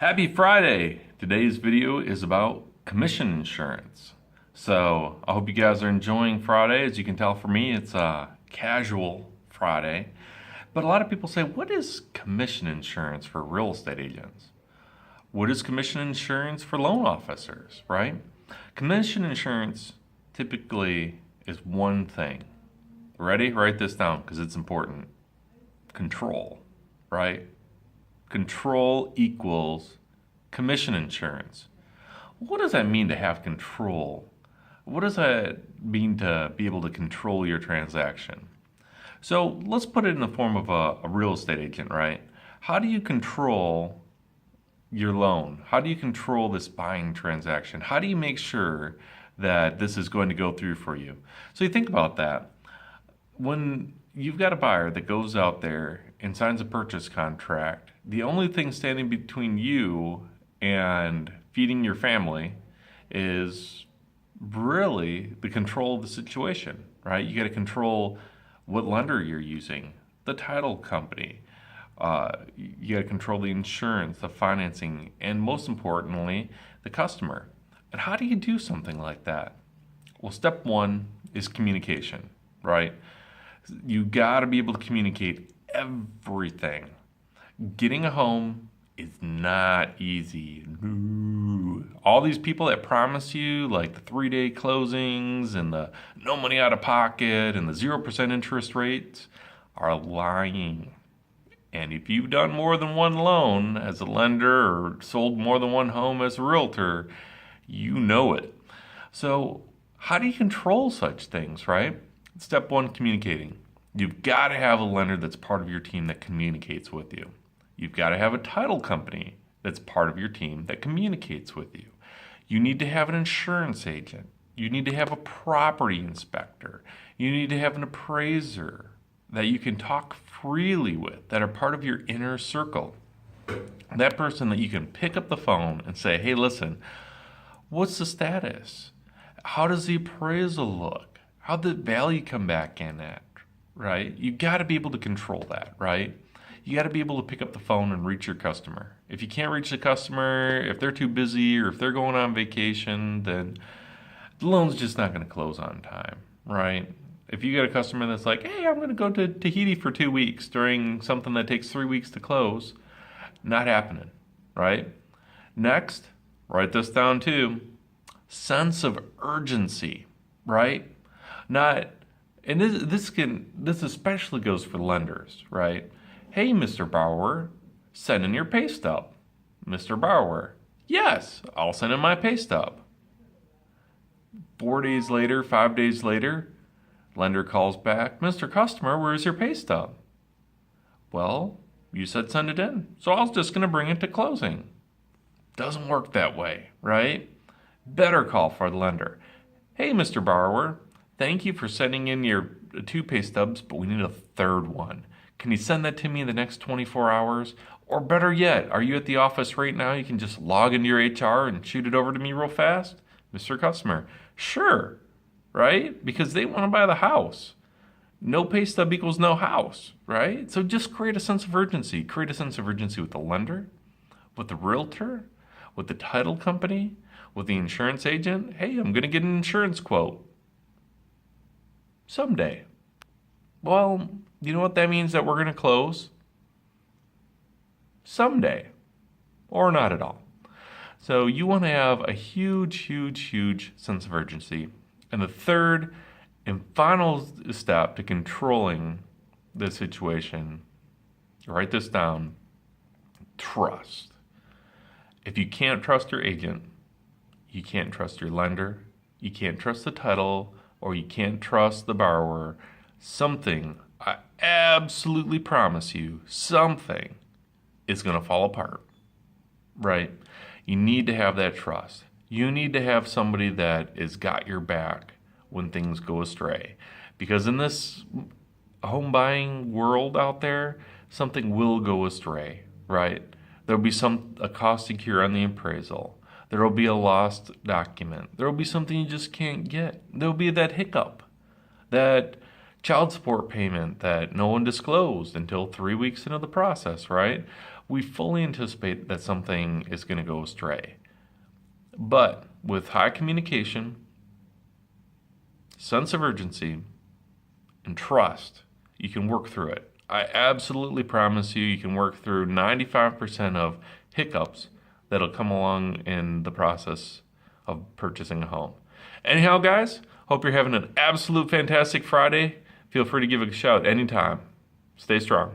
Happy Friday! Today's video is about commission insurance. So I hope you guys are enjoying Friday. As you can tell from me, it's a casual Friday. But a lot of people say, what is commission insurance for real estate agents? What is commission insurance for loan officers, right? Commission insurance typically is one thing. Ready? Write this down because it's important. Control, right? Control equals commission insurance. What does that mean to have control? What does that mean to be able to control your transaction? So let's put it in the form of a real estate agent, right? How do you control your loan? How do you control this buying transaction? How do you make sure that this is going to go through for you? So you think about that. When you've got a buyer that goes out there and signs a purchase contract, the only thing standing between you and feeding your family is really the control of the situation, right? You got to control what lender you're using, the title company. You got to control the insurance, the financing, and most importantly, the customer. And how do you do something like that? Well, step one is communication, right? You got to be able to communicate everything. Getting a home is not easy. No. All these people that promise you like the 3-day closings and the no money out of pocket and the 0% interest rates are lying. And if you've done more than one loan as a lender or sold more than one home as a realtor, you know it. So how do you control such things, right? Step one, communicating. You've got to have a lender that's part of your team that communicates with you. You've got to have a title company that's part of your team that communicates with you. You need to have an insurance agent. You need to have a property inspector. You need to have an appraiser that you can talk freely with, that are part of your inner circle. That person that you can pick up the phone and say, hey, listen, what's the status? How does the appraisal look? How'd the value come back in at, right? You got to be able to control that, right? You got to be able to pick up the phone and reach your customer. If you can't reach the customer, if they're too busy or if they're going on vacation, then the loan's just not going to close on time, right? If you get a customer that's like, hey, I'm going to go to Tahiti for 2 weeks during something that takes 3 weeks to close, not happening, right? Next, write this down too. Sense of urgency, right? Not, and this especially goes for lenders, right? Hey, Mr. Borrower, send in your pay stub. Mr. Borrower, yes, I'll send in my pay stub. 4 days later, 5 days later, lender calls back, Mr. Customer, where's your pay stub? Well, you said send it in, so I was just going to bring it to closing. Doesn't work that way, right? Better call for the lender. Hey, Mr. Borrower, thank you for sending in your 2 pay stubs, but we need a third one. Can you send that to me in the next 24 hours? Or better yet, are you at the office right now? You can just log into your HR and shoot it over to me real fast? Mr. Customer, sure, right? Because they want to buy the house. No pay stub equals no house, right? So just create a sense of urgency. Create a sense of urgency with the lender, with the realtor, with the title company, with the insurance agent. Hey, I'm going to get an insurance quote someday. Well, you know what that means? That we're going to close someday or not at all. So you want to have a huge sense of urgency. And the third and final step to controlling the situation, write this down, trust. If you can't trust your agent, you can't trust your lender, you can't trust the title, or you can't trust the borrower, something, I absolutely promise you, something is going to fall apart, right? You need to have that trust. You need to have somebody that has got your back when things go astray. Because in this home buying world out there, something will go astray, right? There'll be a cost incur on the appraisal. There will be a lost document. There will be something you just can't get. There will be that hiccup, that child support payment that no one disclosed until 3 weeks into the process, right? we fully anticipate that something is going to go astray. But with high communication, sense of urgency, and trust, you can work through it. I absolutely promise you, you can work through 95% of hiccups that'll come along in the process of purchasing a home. Anyhow, guys, hope you're having an absolute fantastic Friday. Feel free to give a shout anytime. Stay strong.